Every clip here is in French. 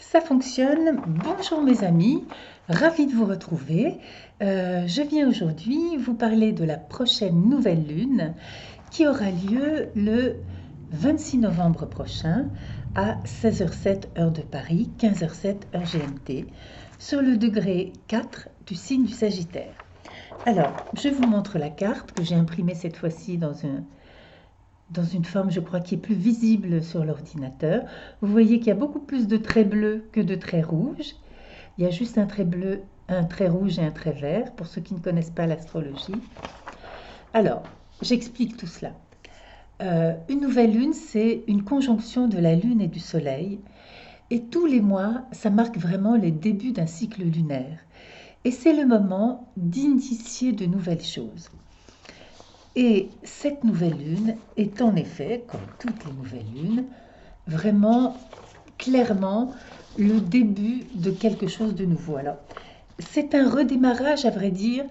Ça fonctionne. Bonjour mes amis, ravie de vous retrouver. Je viens aujourd'hui vous parler de la prochaine nouvelle lune qui aura lieu le 26 novembre prochain à 16h07 heure de Paris, 15h07 heure GMT, sur le degré 4 du signe du Sagittaire. Alors, je vous montre la carte que j'ai imprimée cette fois-ci dans une forme, je crois, qui est plus visible sur l'ordinateur. Vous voyez qu'il y a beaucoup plus de traits bleus que de traits rouges. Il y a juste un trait bleu, un trait rouge et un trait vert, pour ceux qui ne connaissent pas l'astrologie. Alors, j'explique tout cela. Une nouvelle lune, c'est une conjonction de la lune et du soleil. Et tous les mois, ça marque vraiment les débuts d'un cycle lunaire. Et c'est le moment d'initier de nouvelles choses. Et cette nouvelle lune est en effet, comme toutes les nouvelles lunes, vraiment clairement le début de quelque chose de nouveau. Alors, c'est un redémarrage, à vrai dire,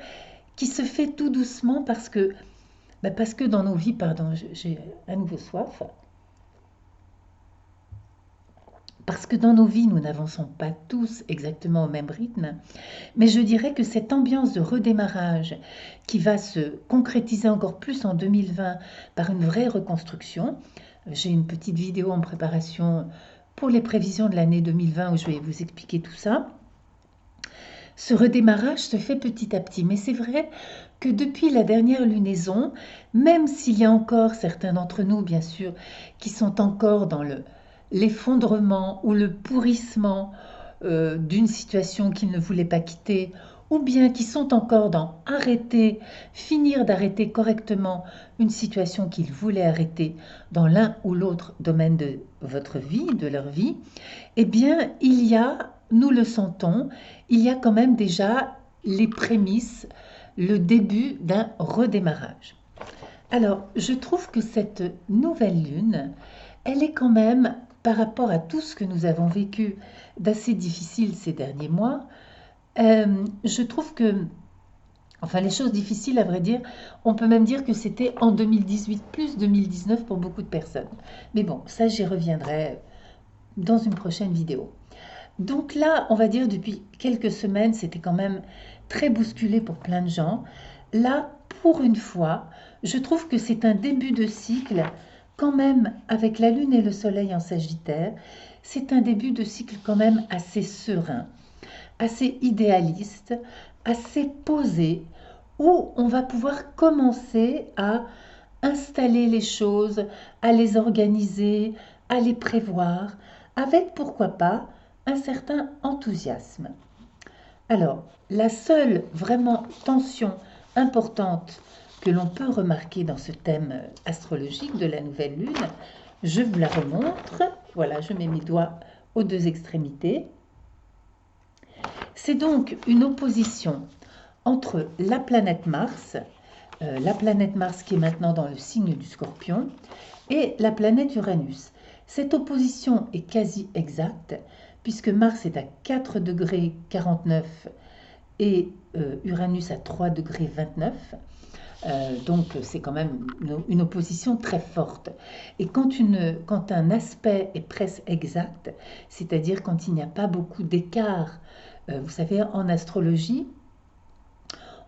qui se fait tout doucement parce que dans nos vies, pardon, j'ai à nouveau soif, parce que dans nos vies, nous n'avançons pas tous exactement au même rythme, mais je dirais que cette ambiance de redémarrage qui va se concrétiser encore plus en 2020 par une vraie reconstruction, j'ai une petite vidéo en préparation pour les prévisions de l'année 2020 où je vais vous expliquer tout ça. Ce redémarrage se fait petit à petit, mais c'est vrai que depuis la dernière lunaison, même s'il y a encore certains d'entre nous, bien sûr, qui sont encore dans l'effondrement ou le pourrissement d'une situation qu'ils ne voulaient pas quitter, ou bien qui sont encore dans finir d'arrêter correctement une situation qu'ils voulaient arrêter dans l'un ou l'autre domaine de votre vie, de leur vie, eh bien, nous le sentons, il y a quand même déjà les prémices, le début d'un redémarrage. Alors, je trouve que cette nouvelle lune, elle est quand même, par rapport à tout ce que nous avons vécu d'assez difficile ces derniers mois, je trouve que, enfin les choses difficiles à vrai dire, on peut même dire que c'était en 2018 plus 2019 pour beaucoup de personnes. Mais bon, ça j'y reviendrai dans une prochaine vidéo. Donc là, on va dire depuis quelques semaines, c'était quand même très bousculé pour plein de gens. Là, pour une fois, je trouve que c'est un début de cycle, quand même, avec la Lune et le Soleil en Sagittaire, c'est un début de cycle quand même assez serein, assez idéaliste, assez posé, où on va pouvoir commencer à installer les choses, à les organiser, à les prévoir, avec pourquoi pas un certain enthousiasme. Alors, la seule vraiment tension importante que l'on peut remarquer dans ce thème astrologique de la nouvelle lune, je vous la remontre. Voilà, je mets mes doigts aux deux extrémités. C'est donc une opposition entre la planète Mars qui est maintenant dans le signe du Scorpion, et la planète Uranus. Cette opposition est quasi exacte, puisque Mars est à 4 degrés 49 et Uranus à 3 degrés 29. Donc c'est quand même une opposition très forte. Et quand un aspect est presque exact, c'est-à-dire quand il n'y a pas beaucoup d'écart, vous savez, en astrologie,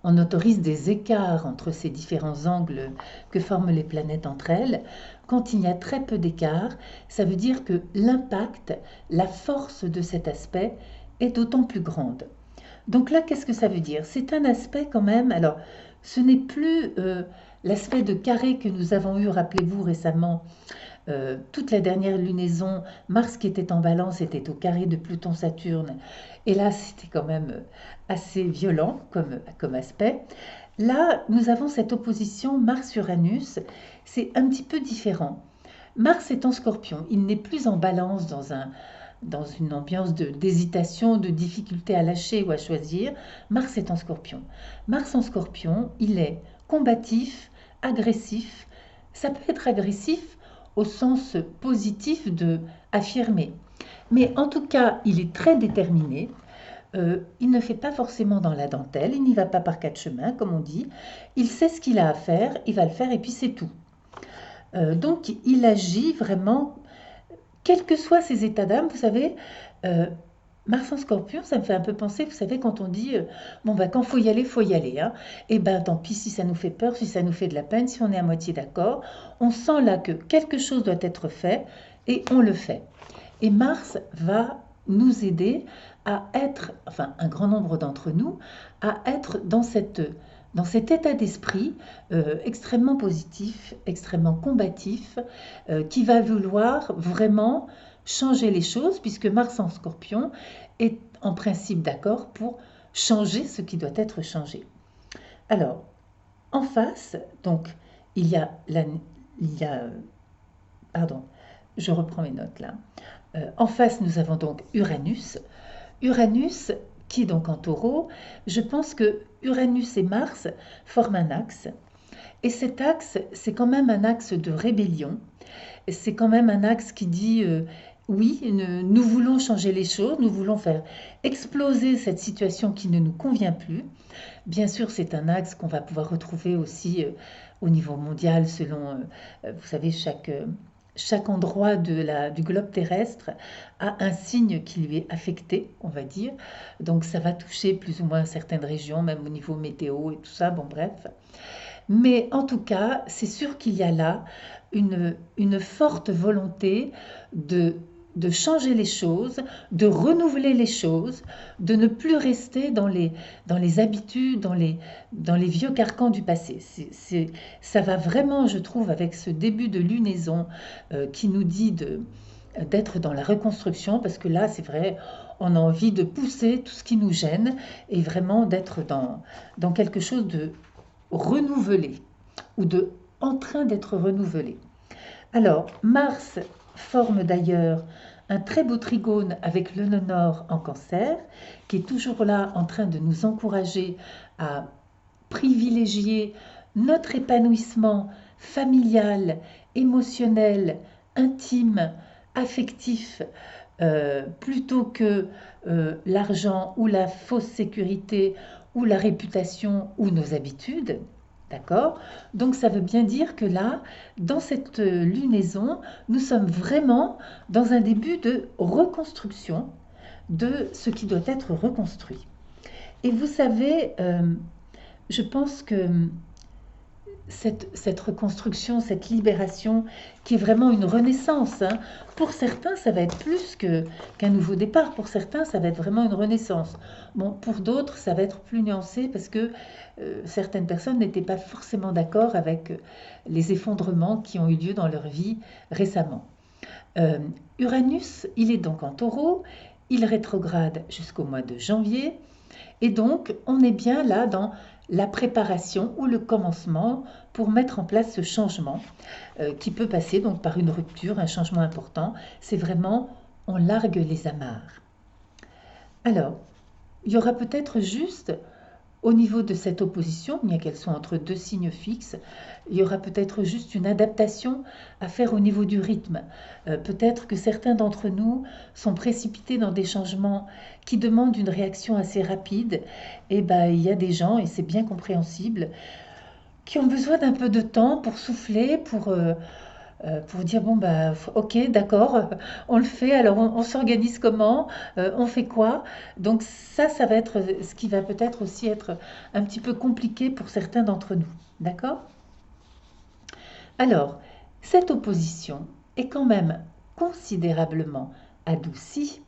on autorise des écarts entre ces différents angles que forment les planètes entre elles. Quand il y a très peu d'écart, ça veut dire que l'impact, la force de cet aspect est d'autant plus grande. Donc là, qu'est-ce que ça veut dire? C'est un aspect quand même, alors ce n'est plus l'aspect de carré que nous avons eu, rappelez-vous récemment, toute la dernière lunaison, Mars qui était en Balance était au carré de Pluton-Saturne. Et là, c'était quand même assez violent comme aspect. Là, nous avons cette opposition Mars-Uranus. C'est un petit peu différent. Mars est en Scorpion. Il n'est plus en Balance dans une ambiance d'hésitation, de difficulté à lâcher ou à choisir. Mars est en Scorpion. Mars en Scorpion, il est combatif, agressif. Ça peut être agressif au sens positif de affirmer. Mais en tout cas, il est très déterminé. Il ne fait pas forcément dans la dentelle, il n'y va pas par quatre chemins, comme on dit. Il sait ce qu'il a à faire, il va le faire et puis c'est tout. Donc il agit vraiment, quels que soient ses états d'âme, vous savez, Euh, Mars en Scorpion, ça me fait un peu penser, vous savez, quand on dit bon, bah, quand faut y aller. Hein. Et ben, tant pis si ça nous fait peur, si ça nous fait de la peine, si on est à moitié d'accord. On sent là que quelque chose doit être fait et on le fait. Et Mars va nous aider à être, enfin, un grand nombre d'entre nous, à être dans cet état d'esprit extrêmement positif, extrêmement combatif, qui va vouloir vraiment changer les choses, puisque Mars en Scorpion est en principe d'accord pour changer ce qui doit être changé. Alors, en face, donc, il y a, il y a pardon, je reprends mes notes là. En face, nous avons donc Uranus. Uranus, qui est donc en taureau, je pense que Uranus et Mars forment un axe. Et cet axe, c'est quand même un axe de rébellion. C'est quand même un axe qui dit oui, nous voulons changer les choses, nous voulons faire exploser cette situation qui ne nous convient plus. Bien sûr, c'est un axe qu'on va pouvoir retrouver aussi au niveau mondial selon, vous savez, chaque endroit du globe terrestre a un signe qui lui est affecté, on va dire. Donc ça va toucher plus ou moins certaines régions, même au niveau météo et tout ça, bon bref. Mais en tout cas, c'est sûr qu'il y a là une forte volonté de, de changer les choses, de renouveler les choses, de ne plus rester dans les habitudes, dans les vieux carcans du passé. Ça va vraiment, je trouve, avec ce début de lunaison qui nous dit d'être dans la reconstruction, parce que là, c'est vrai, on a envie de pousser tout ce qui nous gêne et vraiment d'être dans quelque chose de renouvelé ou de en train d'être renouvelé. Alors, Mars forme d'ailleurs un très beau trigone avec le nœud nord en Cancer, qui est toujours là en train de nous encourager à privilégier notre épanouissement familial, émotionnel, intime, affectif, plutôt que l'argent ou la fausse sécurité ou la réputation ou nos habitudes. D'accord? Donc ça veut bien dire que là, dans cette lunaison, nous sommes vraiment dans un début de reconstruction de ce qui doit être reconstruit. Et vous savez, je pense que cette reconstruction, cette libération, qui est vraiment une renaissance, hein, pour certains, ça va être plus qu'un nouveau départ. Pour certains, ça va être vraiment une renaissance. Bon, pour d'autres, ça va être plus nuancé parce que certaines personnes n'étaient pas forcément d'accord avec les effondrements qui ont eu lieu dans leur vie récemment. Uranus, il est donc en taureau, il rétrograde jusqu'au mois de janvier, et donc on est bien là dans la préparation ou le commencement pour mettre en place ce changement qui peut passer donc par une rupture, un changement important. C'est vraiment, on largue les amarres. Alors, il y aura peut-être juste au niveau de cette opposition, bien qu'elle soit entre deux signes fixes, il y aura peut-être juste une adaptation à faire au niveau du rythme. Peut-être que certains d'entre nous sont précipités dans des changements qui demandent une réaction assez rapide. Et ben, il y a des gens, et c'est bien compréhensible, qui ont besoin d'un peu de temps pour souffler, pour dire bon bah ok d'accord on le fait alors on s'organise comment on fait quoi donc ça va être ce qui va peut-être aussi être un petit peu compliqué pour certains d'entre nous, d'accord. Alors cette opposition est quand même considérablement adoucie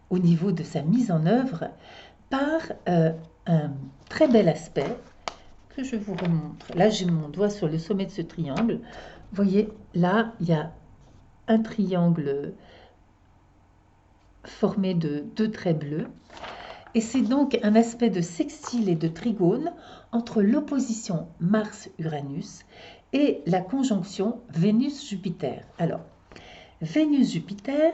au niveau de sa mise en œuvre par un très bel aspect que je vous remontre. Là j'ai mon doigt sur le sommet de ce triangle. Vous voyez, là, il y a un triangle formé de deux traits bleus. Et c'est donc un aspect de sextile et de trigone entre l'opposition Mars-Uranus et la conjonction Vénus-Jupiter. Alors, Vénus-Jupiter,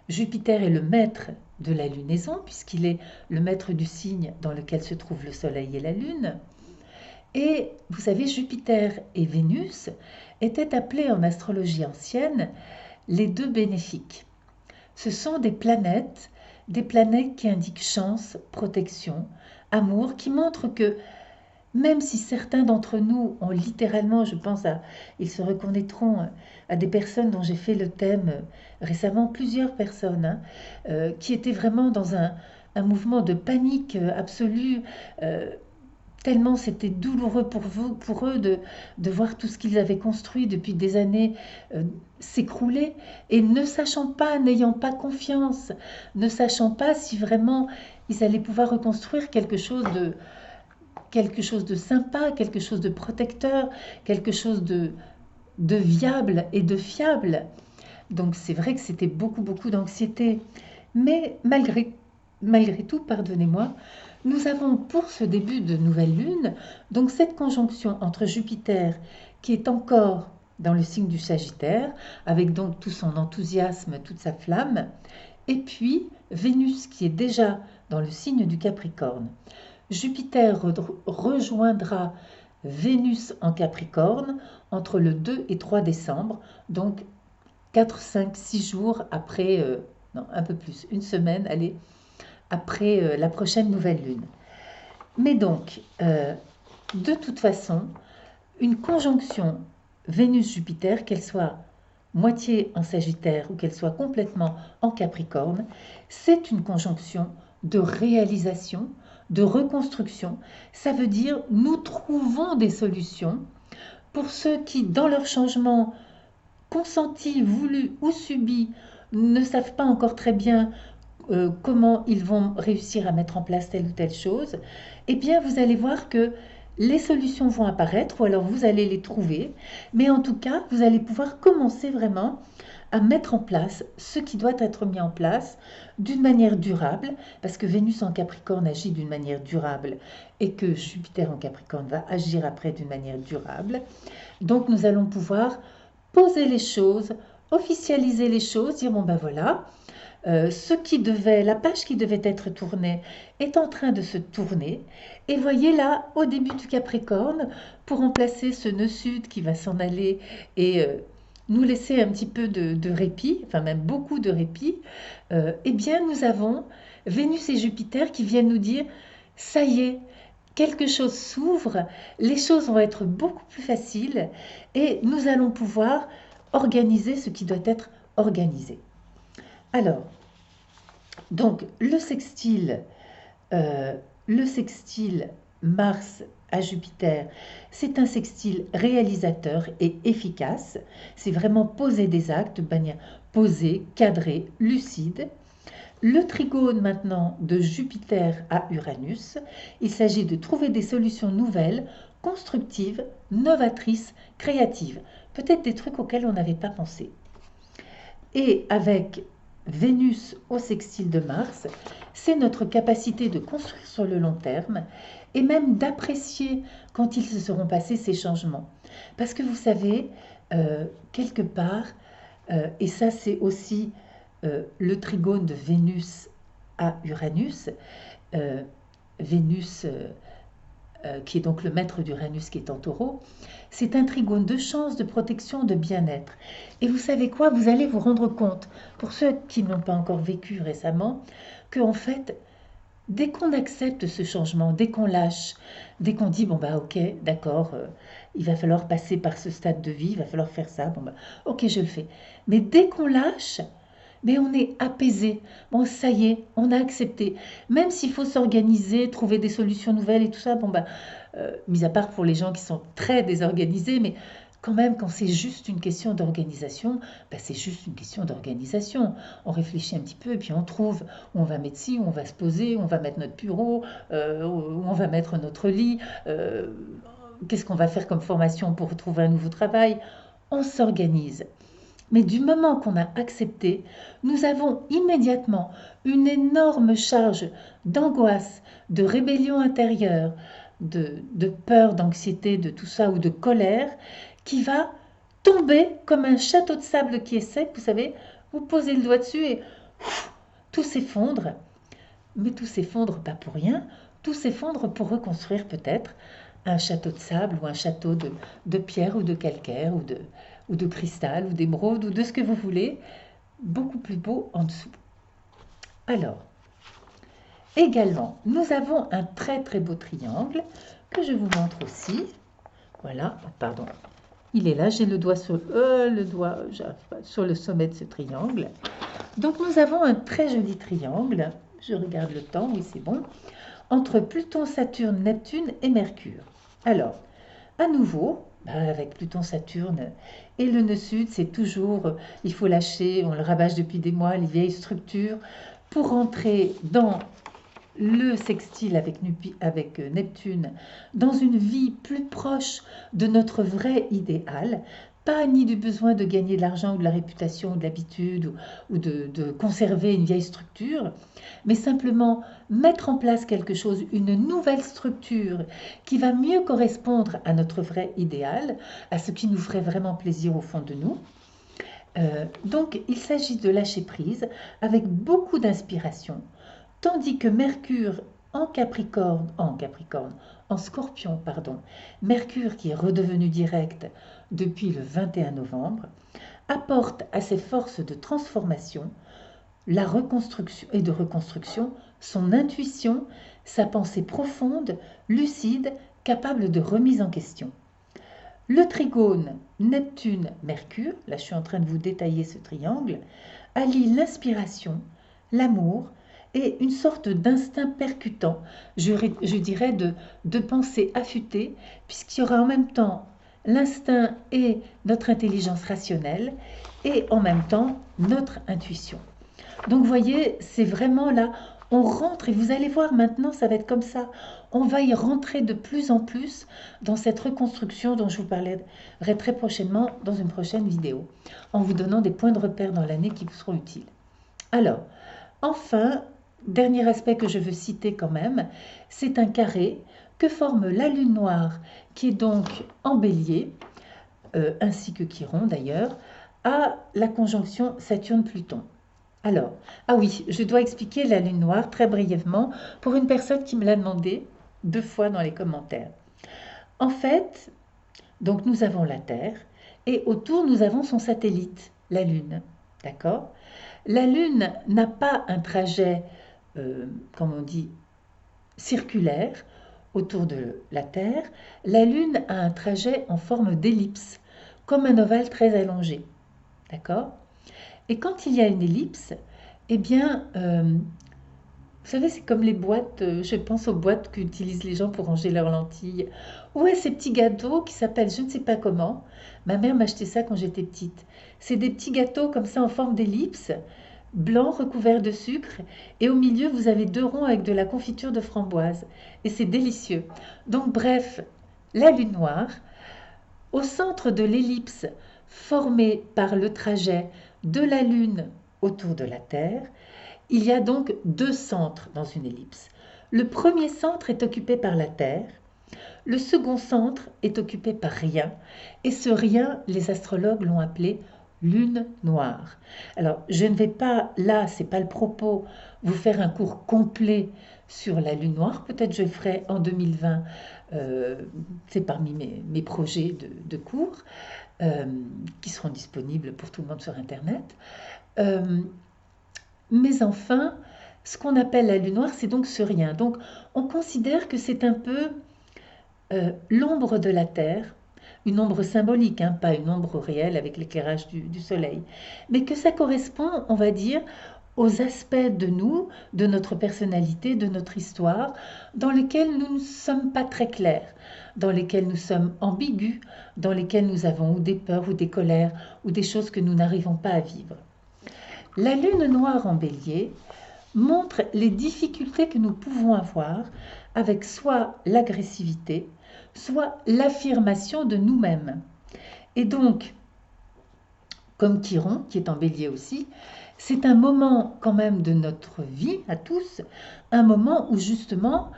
Jupiter est le maître de la lunaison, puisqu'il est le maître du signe dans lequel se trouvent le Soleil et la Lune. Et vous savez, Jupiter et Vénus étaient appelés en astrologie ancienne les deux bénéfiques. Ce sont des planètes qui indiquent chance, protection, amour, qui montrent que même si certains d'entre nous ont littéralement, je pense ils se reconnaîtront à des personnes dont j'ai fait le thème récemment, plusieurs personnes, hein, qui étaient vraiment dans un mouvement de panique absolue, tellement c'était douloureux pour eux de voir tout ce qu'ils avaient construit depuis des années s'écrouler, et ne sachant pas, n'ayant pas confiance, ne sachant pas si vraiment ils allaient pouvoir reconstruire quelque chose de sympa, quelque chose de protecteur, quelque chose de viable et de fiable. Donc c'est vrai que c'était beaucoup, beaucoup d'anxiété. Mais malgré tout, pardonnez-moi, nous avons pour ce début de nouvelle lune, donc cette conjonction entre Jupiter qui est encore dans le signe du Sagittaire, avec donc tout son enthousiasme, toute sa flamme, et puis Vénus qui est déjà dans le signe du Capricorne. Jupiter rejoindra Vénus en Capricorne entre le 2 et 3 décembre, donc 4, 5, 6 jours après, non, un peu plus, une semaine, allez, après la prochaine nouvelle lune. Mais donc, de toute façon, une conjonction Vénus-Jupiter, qu'elle soit moitié en Sagittaire ou qu'elle soit complètement en Capricorne, c'est une conjonction de réalisation, de reconstruction. Ça veut dire nous trouvons des solutions pour ceux qui, dans leur changement consenti, voulu ou subi, ne savent pas encore très bien comment ils vont réussir à mettre en place telle ou telle chose. Eh bien, vous allez voir que les solutions vont apparaître, ou alors vous allez les trouver, mais en tout cas, vous allez pouvoir commencer vraiment à mettre en place ce qui doit être mis en place d'une manière durable, parce que Vénus en Capricorne agit d'une manière durable et que Jupiter en Capricorne va agir après d'une manière durable. Donc nous allons pouvoir poser les choses, officialiser les choses, dire bon ben voilà, la page qui devait être tournée est en train de se tourner. Et voyez là, au début du Capricorne, pour remplacer ce nœud sud qui va s'en aller et nous laisser un petit peu de répit, enfin même beaucoup de répit, eh bien nous avons Vénus et Jupiter qui viennent nous dire, ça y est, quelque chose s'ouvre, les choses vont être beaucoup plus faciles et nous allons pouvoir organiser ce qui doit être organisé. Alors, donc le sextile Mars à Jupiter, c'est un sextile réalisateur et efficace. C'est vraiment poser des actes de manière posée, cadrée, lucide. Le trigone maintenant de Jupiter à Uranus, il s'agit de trouver des solutions nouvelles, constructives, novatrices, créatives. Peut-être des trucs auxquels on n'avait pas pensé. Et avec Vénus au sextile de Mars, c'est notre capacité de construire sur le long terme et même d'apprécier quand ils se seront passés ces changements. Parce que vous savez, quelque part, et ça c'est aussi le trigone de Vénus à Uranus, Vénus qui est donc le maître d'Uranus qui est en taureau, c'est un trigone de chance, de protection, de bien-être. Et vous savez quoi? Vous allez vous rendre compte, pour ceux qui n'ont pas encore vécu récemment, qu'en fait, dès qu'on accepte ce changement, dès qu'on lâche, dès qu'on dit, bon bah ok, d'accord, il va falloir passer par ce stade de vie, il va falloir faire ça, bon bah ok, je le fais. Mais dès qu'on lâche, mais on est apaisé. Bon, ça y est, on a accepté. Même s'il faut s'organiser, trouver des solutions nouvelles et tout ça, bon, bah, mis à part pour les gens qui sont très désorganisés, mais quand même, quand c'est juste une question d'organisation, bah, c'est juste une question d'organisation. On réfléchit un petit peu et puis on trouve où on va mettre ci, où on va se poser, où on va mettre notre bureau, où on va mettre notre lit, qu'est-ce qu'on va faire comme formation pour trouver un nouveau travail. On s'organise. Mais du moment qu'on a accepté, nous avons immédiatement une énorme charge d'angoisse, de rébellion intérieure, de peur, d'anxiété, de tout ça, ou de colère, qui va tomber comme un château de sable qui est sec, vous savez, vous posez le doigt dessus et tout s'effondre. Mais tout s'effondre pas pour rien, tout s'effondre pour reconstruire peut-être un château de sable ou un château de pierre ou de calcaire ou de cristal ou d'émeraude ou de ce que vous voulez, beaucoup plus beau en dessous. Alors, également, nous avons un très très beau triangle que je vous montre aussi. Voilà, pardon. Il est là, j'ai le doigt sur sur le sommet de ce triangle. Donc nous avons un très joli triangle. Je regarde le temps, oui c'est bon. Entre Pluton, Saturne, Neptune et Mercure. Alors, à nouveau, avec Pluton, Saturne et le nœud sud, c'est toujours, il faut lâcher, on le rabâche depuis des mois, les vieilles structures, pour rentrer dans le sextile avec Neptune, dans une vie plus proche de notre vrai idéal, pas ni du besoin de gagner de l'argent ou de la réputation ou de l'habitude ou de conserver une vieille structure, mais simplement mettre en place quelque chose, une nouvelle structure qui va mieux correspondre à notre vrai idéal, à ce qui nous ferait vraiment plaisir au fond de nous. Donc il s'agit de lâcher prise avec beaucoup d'inspiration, tandis que Mercure en Scorpion, pardon, Mercure qui est redevenu direct depuis le 21 novembre, apporte à ses forces de transformation, la reconstruction et de reconstruction, son intuition, sa pensée profonde, lucide, capable de remise en question. Le trigone Neptune-Mercure, là je suis en train de vous détailler ce triangle, allie l'inspiration, l'amour et une sorte d'instinct percutant, je dirais de pensée affûtée, puisqu'il y aura en même temps l'instinct et notre intelligence rationnelle, et en même temps notre intuition. Donc vous voyez, c'est vraiment là, on rentre, et vous allez voir maintenant, ça va être comme ça, on va y rentrer de plus en plus dans cette reconstruction dont je vous parlerai très prochainement dans une prochaine vidéo, en vous donnant des points de repère dans l'année qui vous seront utiles. Alors, enfin, dernier aspect que je veux citer quand même, c'est un carré que forme la lune noire, qui est donc en bélier, ainsi que Chiron d'ailleurs, à la conjonction Saturne-Pluton. Alors, ah oui, je dois expliquer la lune noire très brièvement pour une personne qui me l'a demandé 2 fois dans les commentaires. En fait, donc nous avons la Terre et autour nous avons son satellite, la Lune. D'accord? La Lune n'a pas un trajet, comme on dit, circulaire autour de la Terre. La Lune a un trajet en forme d'ellipse, comme un ovale très allongé. D'accord? Et quand il y a une ellipse, eh bien, vous savez, c'est comme les boîtes, je pense aux boîtes qu'utilisent les gens pour ranger leurs lentilles. Ouais, ces petits gâteaux qui s'appellent je ne sais pas comment. Ma mère m'achetait ça quand j'étais petite. C'est des petits gâteaux comme ça en forme d'ellipse, blancs recouverts de sucre. Et au milieu, vous avez 2 ronds avec de la confiture de framboise. Et c'est délicieux. Donc bref, la lune noire, au centre de l'ellipse formée par le trajet de la Lune autour de la Terre, il y a donc 2 centres dans une ellipse. Le premier centre est occupé par la Terre, le second centre est occupé par rien, et ce rien, les astrologues l'ont appelé lune noire. Alors, je ne vais pas, là, c'est pas le propos, vous faire un cours complet sur la lune noire, peut-être je le ferai en 2020, c'est parmi mes projets de cours, qui seront disponibles pour tout le monde sur Internet. Mais enfin, ce qu'on appelle la lune noire, c'est donc ce rien. Donc, on considère que c'est un peu l'ombre de la Terre, une ombre symbolique, hein, pas une ombre réelle avec l'éclairage du soleil, mais que ça correspond, on va dire, aux aspects de nous, de notre personnalité, de notre histoire, dans lesquels nous ne sommes pas très clairs, dans lesquels nous sommes ambigus, dans lesquels nous avons ou des peurs ou des colères ou des choses que nous n'arrivons pas à vivre. La lune noire en bélier montre les difficultés que nous pouvons avoir avec soit l'agressivité, soit l'affirmation de nous-mêmes. Et donc, comme Chiron, qui est en bélier aussi, c'est un moment quand même de notre vie à tous, un moment où justement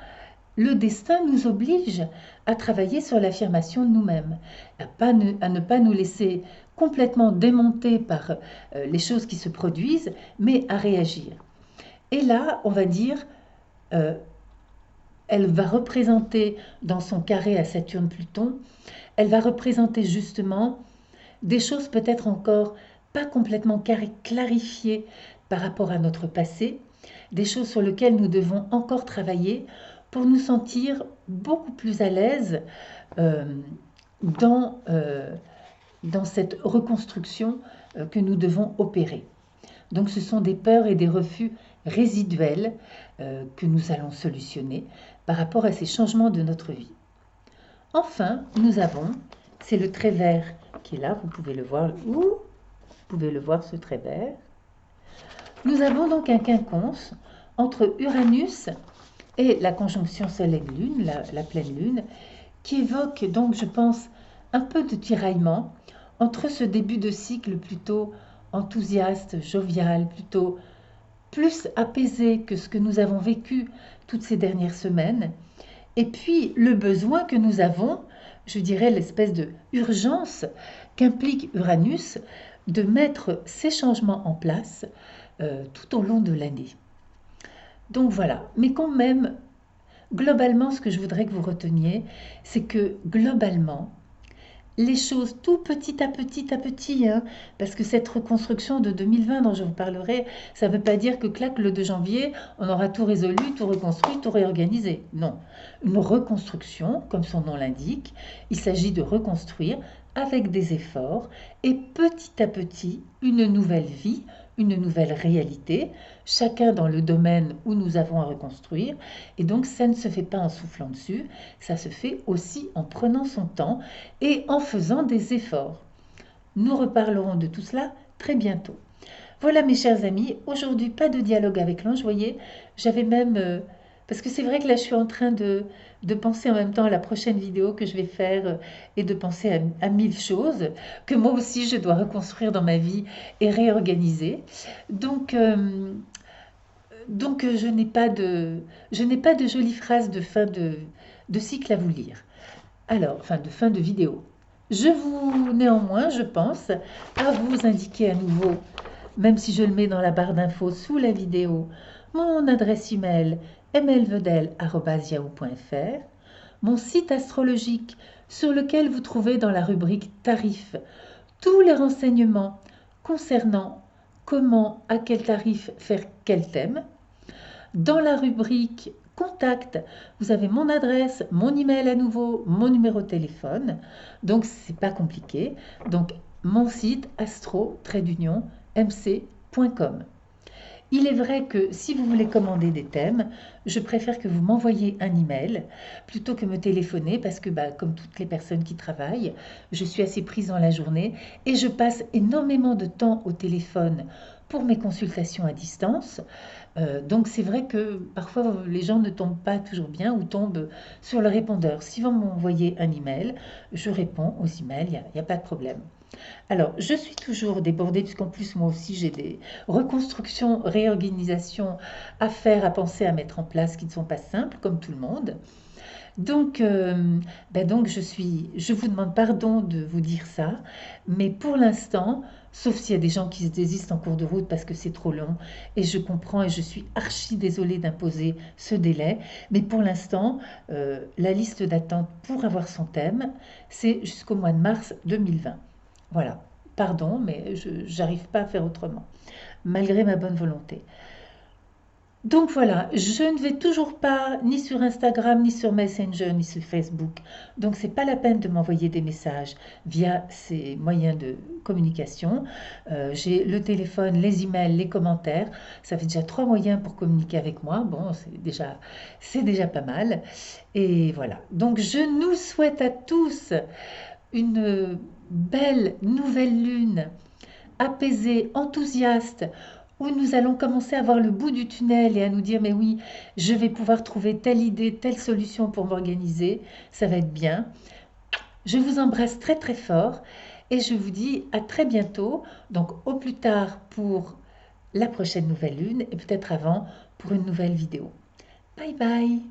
le destin nous oblige à travailler sur l'affirmation de nous-mêmes, à ne pas nous laisser complètement démonter par les choses qui se produisent, mais à réagir. Et là, on va dire, elle va représenter dans son carré à Saturne-Pluton, elle va représenter justement des choses peut-être encore pas complètement clarifiées par rapport à notre passé, des choses sur lesquelles nous devons encore travailler, pour nous sentir beaucoup plus à l'aise euh, dans, euh, dans cette reconstruction que nous devons opérer. Donc ce sont des peurs et des refus résiduels que nous allons solutionner par rapport à ces changements de notre vie. Enfin, nous avons, c'est le trait vert qui est là, vous pouvez le voir, vous pouvez le voir, ce trait vert. Nous avons donc un quinconce entre Uranus et la conjonction Soleil-Lune, la pleine Lune, qui évoque donc, je pense, un peu de tiraillement entre ce début de cycle plutôt enthousiaste, jovial, plutôt plus apaisé que ce que nous avons vécu toutes ces dernières semaines, et puis le besoin que nous avons, je dirais l'espèce de urgence qu'implique Uranus de mettre ces changements en place tout au long de l'année. Donc voilà, mais quand même, globalement, ce que je voudrais que vous reteniez, c'est que globalement, les choses tout petit à petit, hein, parce que cette reconstruction de 2020 dont je vous parlerai, ça ne veut pas dire que clac, le 2 janvier, on aura tout résolu, tout reconstruit, tout réorganisé. Non, une reconstruction, comme son nom l'indique, il s'agit de reconstruire avec des efforts et petit à petit une nouvelle vie, une nouvelle réalité, chacun dans le domaine où nous avons à reconstruire. Et donc ça ne se fait pas en soufflant dessus, ça se fait aussi en prenant son temps et en faisant des efforts. Nous reparlerons de tout cela très bientôt. Voilà mes chers amis, aujourd'hui pas de dialogue avec l'ange, vous voyez, j'avais même... parce que c'est vrai que là je suis en train de penser en même temps à la prochaine vidéo que je vais faire et de penser à 1000 choses que moi aussi je dois reconstruire dans ma vie et réorganiser. Donc je n'ai pas de jolies phrases de fin de cycle à vous lire. Alors, enfin de fin de vidéo. Je vous, néanmoins, je pense, à vous indiquer à nouveau, même si je le mets dans la barre d'infos sous la vidéo, mon adresse email mlvedel@yahoo.fr, mon site astrologique sur lequel vous trouvez dans la rubrique tarifs tous les renseignements concernant comment, à quel tarif faire quel thème. Dans la rubrique contact, vous avez mon adresse, mon email à nouveau, mon numéro de téléphone. Donc, c'est pas compliqué. Donc, mon site astro-mc.com. Il est vrai que si vous voulez commander des thèmes, je préfère que vous m'envoyiez un email plutôt que me téléphoner parce que, comme toutes les personnes qui travaillent, je suis assez prise dans la journée et je passe énormément de temps au téléphone pour mes consultations à distance. Donc c'est vrai que parfois les gens ne tombent pas toujours bien ou tombent sur le répondeur. Si vous m'envoyez un email, je réponds aux emails, il n'y a pas de problème. Alors, je suis toujours débordée puisqu'en plus moi aussi j'ai des reconstructions, réorganisations à faire, à penser, à mettre en place qui ne sont pas simples comme tout le monde. Donc, je vous demande pardon de vous dire ça, mais pour l'instant, sauf s'il y a des gens qui se désistent en cours de route parce que c'est trop long, et je comprends et je suis archi désolée d'imposer ce délai, mais pour l'instant, la liste d'attente pour avoir son thème, c'est jusqu'au mois de mars 2020. Voilà, pardon, mais je n'arrive pas à faire autrement, malgré ma bonne volonté. Donc voilà, je ne vais toujours pas ni sur Instagram, ni sur Messenger, ni sur Facebook. Donc c'est pas la peine de m'envoyer des messages via ces moyens de communication. J'ai le téléphone, les emails, les commentaires. Ça fait déjà 3 moyens pour communiquer avec moi. Bon, c'est déjà pas mal. Et voilà. Donc je nous souhaite à tous une belle nouvelle lune, apaisée, enthousiaste, où nous allons commencer à voir le bout du tunnel et à nous dire mais oui, je vais pouvoir trouver telle idée, telle solution pour m'organiser, ça va être bien. Je vous embrasse très très fort et je vous dis à très bientôt, donc au plus tard pour la prochaine nouvelle lune et peut-être avant pour une nouvelle vidéo. Bye bye.